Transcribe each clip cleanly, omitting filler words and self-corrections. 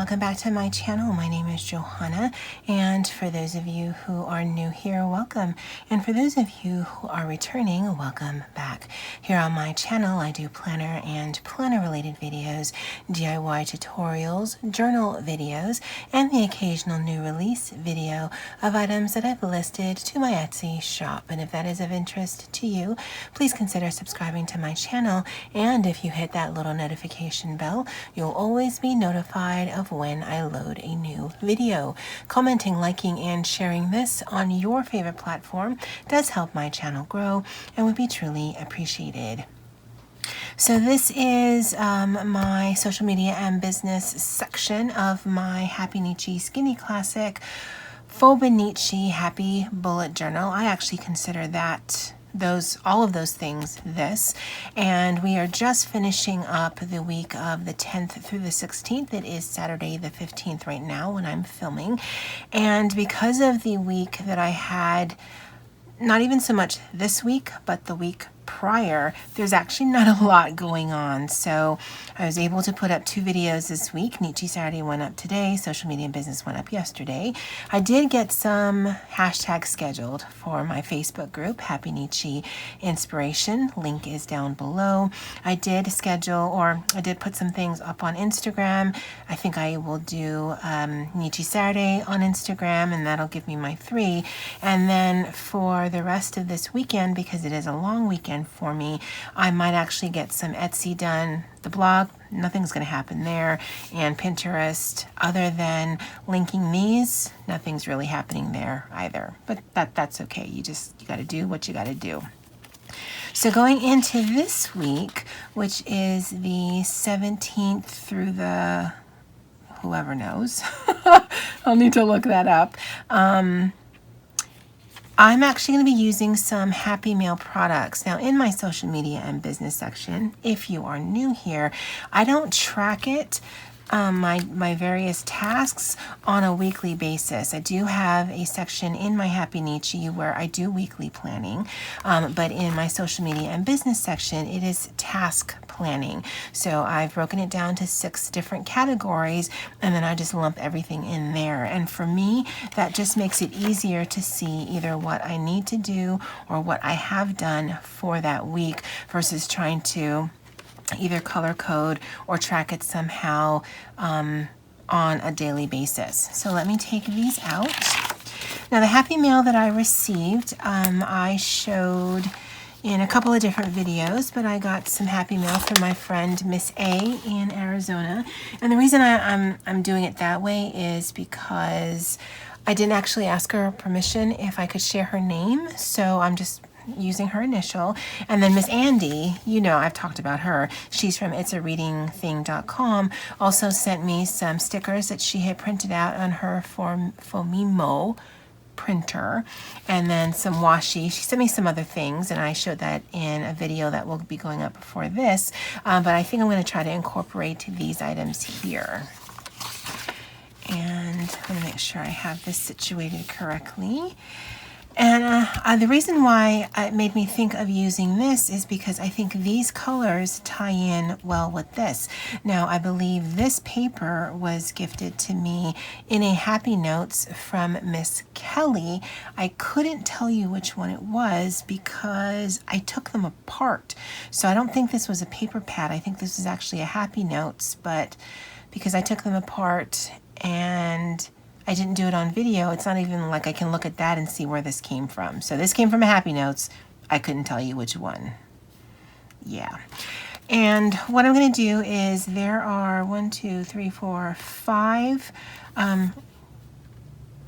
welcome back to my channel. My name is Johanna, and for those of you who are new here, welcome. And for those of you who are returning, welcome back. Here on my channel, I do planner and planner-related videos, DIY tutorials, journal videos, and the occasional new release video of items that I've listed to my Etsy shop. And if that is of interest to you, please consider subscribing to my channel. And if you hit that little notification bell, you'll always be notified of when I load a new video. Commenting, liking, and sharing this on your favorite platform does help my channel grow and would be truly appreciated. So this is my social media and business section of my Happynichi Skinny Classic Happynichi Happy Bullet Journal. I actually consider that all of those things this, and we are just finishing up the week of the 10th through the 16th. It is Saturday the 15th right now when I'm filming, and because of the week that I had, not even so much this week but the week prior, there's actually not a lot going on. So I was able to put up 2 videos this week. Nichi Saturday went up today, social media and business went up yesterday. I did get some hashtags scheduled for my Facebook group, Happynichi Inspiration. Link is down below. I did put some things up on Instagram. I think I will do Nichi Saturday on Instagram, and that'll give me my 3. And then for the rest of this weekend, because it is a long weekend for me, I might actually get some Etsy done. The blog, nothing's going to happen there, and Pinterest, other than linking these, nothing's really happening there either, but that's okay. You got to do what you got to do. So going into this week, which is the 17th through the whoever knows, I'll need to look that up. I'm actually going to be using some Happy Mail products. Now, in my social media and business section, if you are new here, I don't track it, my various tasks on a weekly basis. I do have a section in my Happynichi where I do weekly planning, but in my social media and business section, it is task planning. So I've broken it down to 6 different categories, and then I just lump everything in there. And for me, that just makes it easier to see either what I need to do or what I have done for that week versus trying to either color code or track it somehow on a daily basis. So let me take these out. Now, the Happy Mail that I received, I showed in a couple of different videos, but I got some Happy Mail from my friend Miss A in Arizona. And the reason I'm doing it that way is because I didn't actually ask her permission if I could share her name, so I'm just using her initial. And then Miss Andie, you know, I've talked about her. She's from itsareadingthing.com, also sent me some stickers that she had printed out on her Fomimo printer, and then some washi. She sent me some other things, and I showed that in a video that will be going up before this, but I think I'm going to try to incorporate these items here. And I'm going to make sure I have this situated correctly. And the reason why it made me think of using this is because I think these colors tie in well with this. Now, I believe this paper was gifted to me in a Happy Notes from Miss Kelly. I couldn't tell you which one it was because I took them apart. So I don't think this was a paper pad. I think this is actually a Happy Notes, but because I took them apart and I didn't do it on video, it's not even like I can look at that and see where this came from. So this came from a Happy Notes. I couldn't tell you which one. Yeah. And what I'm going to do is there are 1, 2, 3, 4, 5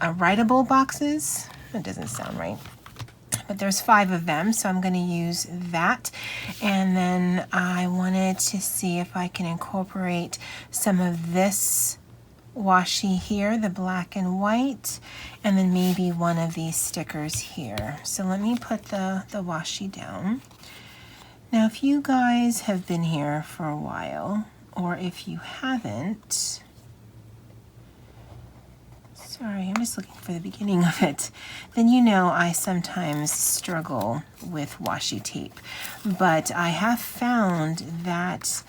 writable boxes. That doesn't sound right. But there's 5 of them, so I'm going to use that. And then I wanted to see if I can incorporate some of this washi here, the black and white, and then maybe one of these stickers here. So let me put the washi down. Now, if you guys have been here for a while, or if you haven't, sorry, I'm just looking for the beginning of it, then you know I sometimes struggle with washi tape. But I have found that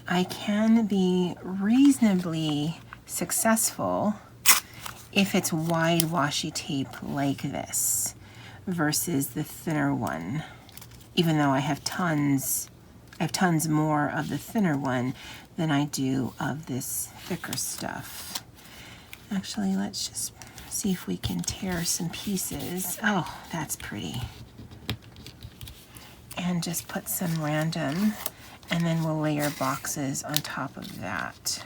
I can be reasonably successful if it's wide washi tape like this versus the thinner one, even though I have tons more of the thinner one than I do of this thicker stuff. Actually, let's just see if we can tear some pieces. Oh, that's pretty. And just put some random, and then we'll layer boxes on top of that.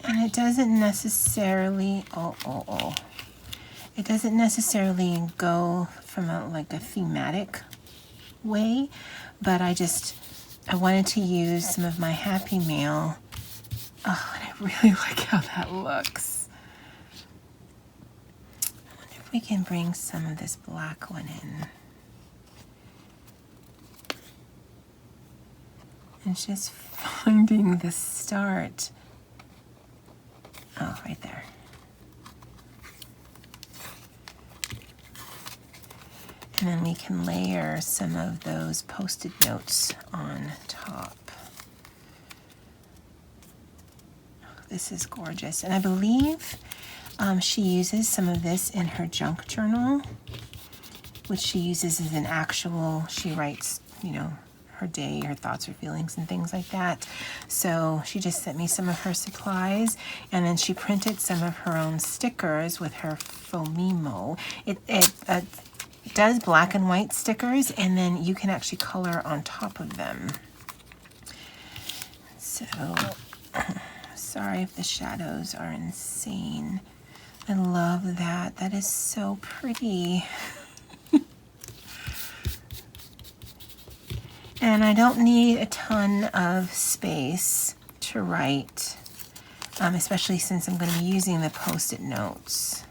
And it doesn't necessarily, it doesn't necessarily go from like a thematic way, but I wanted to use some of my Happy Mail. Oh, and I really like how that looks. I wonder if we can bring some of this black one in. And just finding the start. Oh, right there. And then we can layer some of those Post-it notes on top. This is gorgeous. And I believe she uses some of this in her junk journal, which she uses as an actual, she writes, you know, her day, her thoughts, her feelings, and things like that. So she just sent me some of her supplies, and then she printed some of her own stickers with her Fomimo. It does black and white stickers, and then you can actually color on top of them. So, sorry if the shadows are insane. I love that. That is so pretty. And I don't need a ton of space to write, especially since I'm going to be using the Post-it notes.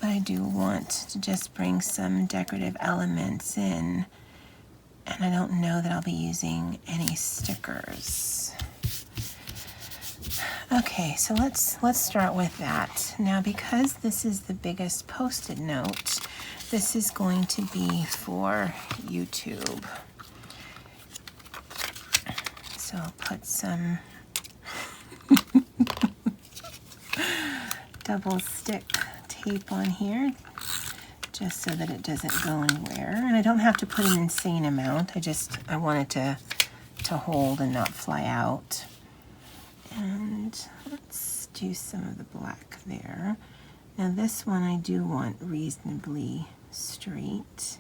But I do want to just bring some decorative elements in, and I don't know that I'll be using any stickers. Okay, so let's start with that. Now, because this is the biggest Post-it note, this is going to be for YouTube. So I'll put some double stick tape on here just so that it doesn't go anywhere. And I don't have to put an insane amount. I want it to hold and not fly out. And let's do some of the black there. Now this one I do want reasonably straight.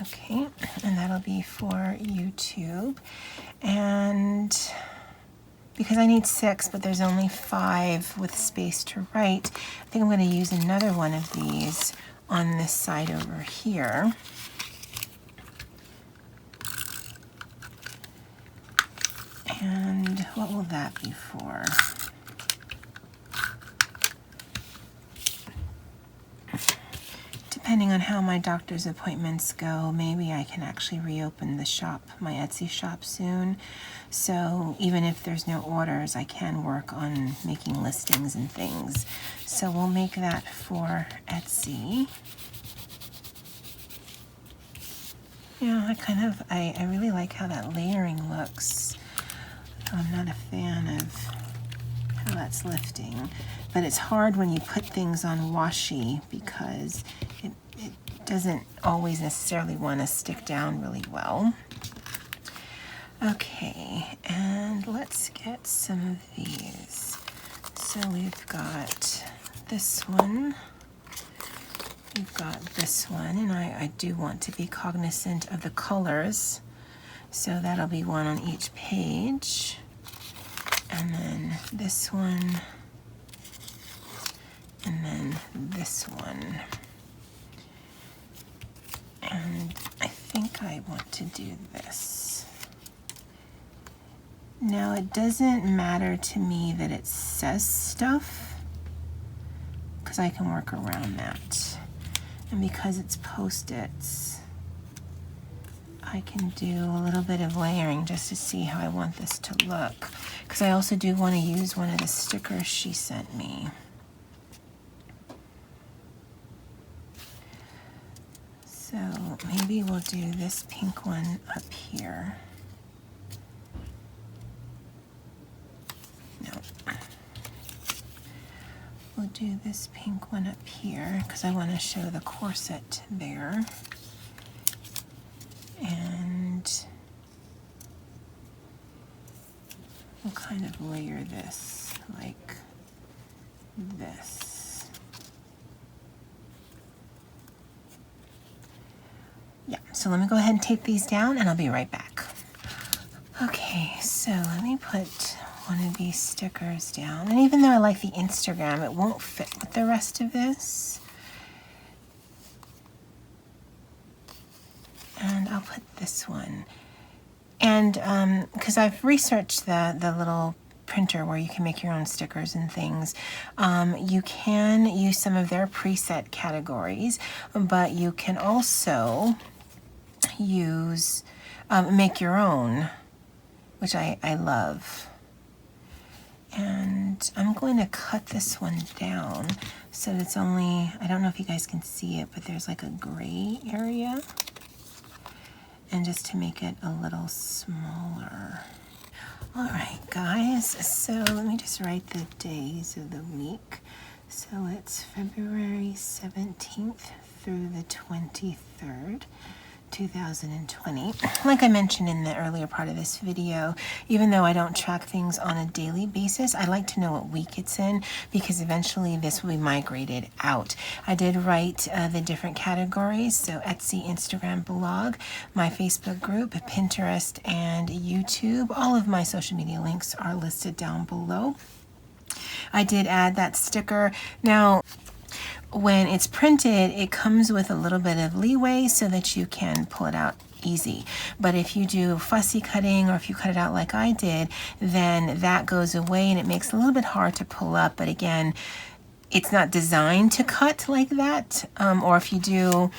Okay, and that'll be for YouTube. And because I need 6, but there's only 5 with space to write, I think I'm going to use another one of these on this side over here. And what will that be for? Depending on how my doctor's appointments go, maybe I can actually reopen the shop, my Etsy shop soon. So even if there's no orders, I can work on making listings and things. So we'll make that for Etsy. Yeah, I really like how that layering looks. I'm not a fan of how that's lifting, but it's hard when you put things on washi because it doesn't always necessarily want to stick down really well. Okay, and let's get some of these. So we've got this one, we've got this one, and I do want to be cognizant of the colors. So that'll be one on each page. And then this one, and then this one. And I think I want to do this. Now it doesn't matter to me that it says stuff, because I can work around that. And because it's Post-its, I can do a little bit of layering just to see how I want this to look. Because I also do want to use one of the stickers she sent me. So maybe we'll do this pink one up here. No. We'll do this pink one up here because I want to show the corset there. And we'll kind of layer this like this. Yeah, so let me go ahead and tape these down and I'll be right back. Okay, so let me put one of these stickers down. And even though I like the Instagram, it won't fit with the rest of this. And I'll put this one. And because I've researched the little printer where you can make your own stickers and things, you can use some of their preset categories, but you can also use make your own, which I love. And I'm going to cut this one down so it's only, I don't know if you guys can see it, but there's like a gray area, and just to make it a little smaller. All right, guys, so let me just write the days of the week. So it's February 17th through the 23rd. 2020. Like I mentioned in the earlier part of this video, even though I don't track things on a daily basis, I like to know what week it's in because eventually this will be migrated out. I did write the different categories, so Etsy, Instagram, blog, my Facebook group, Pinterest, and YouTube. All of my social media links are listed down below. I did add that sticker. Now, when it's printed, it comes with a little bit of leeway so that you can pull it out easy. But if you do fussy cutting, or if you cut it out like I did, then that goes away and it makes it a little bit hard to pull up. But again, it's not designed to cut like that. Or if you do,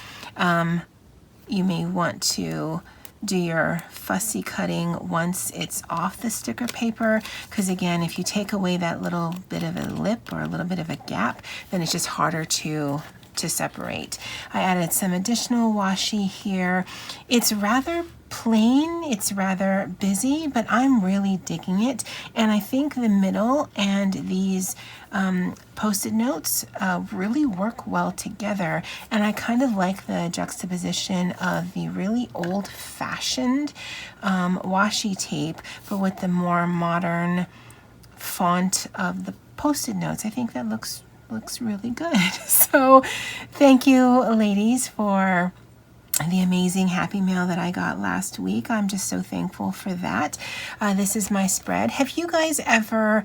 you may want to do your fussy cutting once it's off the sticker paper, because again, if you take away that little bit of a lip or a little bit of a gap, then it's just harder to separate. I added some additional washi here. It's rather plain, it's rather busy, but I'm really digging it. And I think the middle and these post-it notes really work well together. And I kind of like the juxtaposition of the really old-fashioned washi tape, but with the more modern font of the post-it notes. I think that looks really good. So thank you, ladies, for the amazing happy mail that I got last week. I'm just so thankful for that. This is my spread. Have you guys ever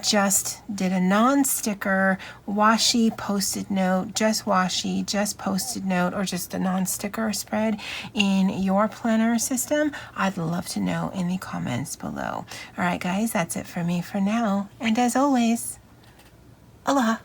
just did a non-sticker washi post-it note, just washi, just post-it note, or just a non-sticker spread in your planner system? I'd love to know in the comments below. All right, guys, that's it for me for now. And as always, aloha.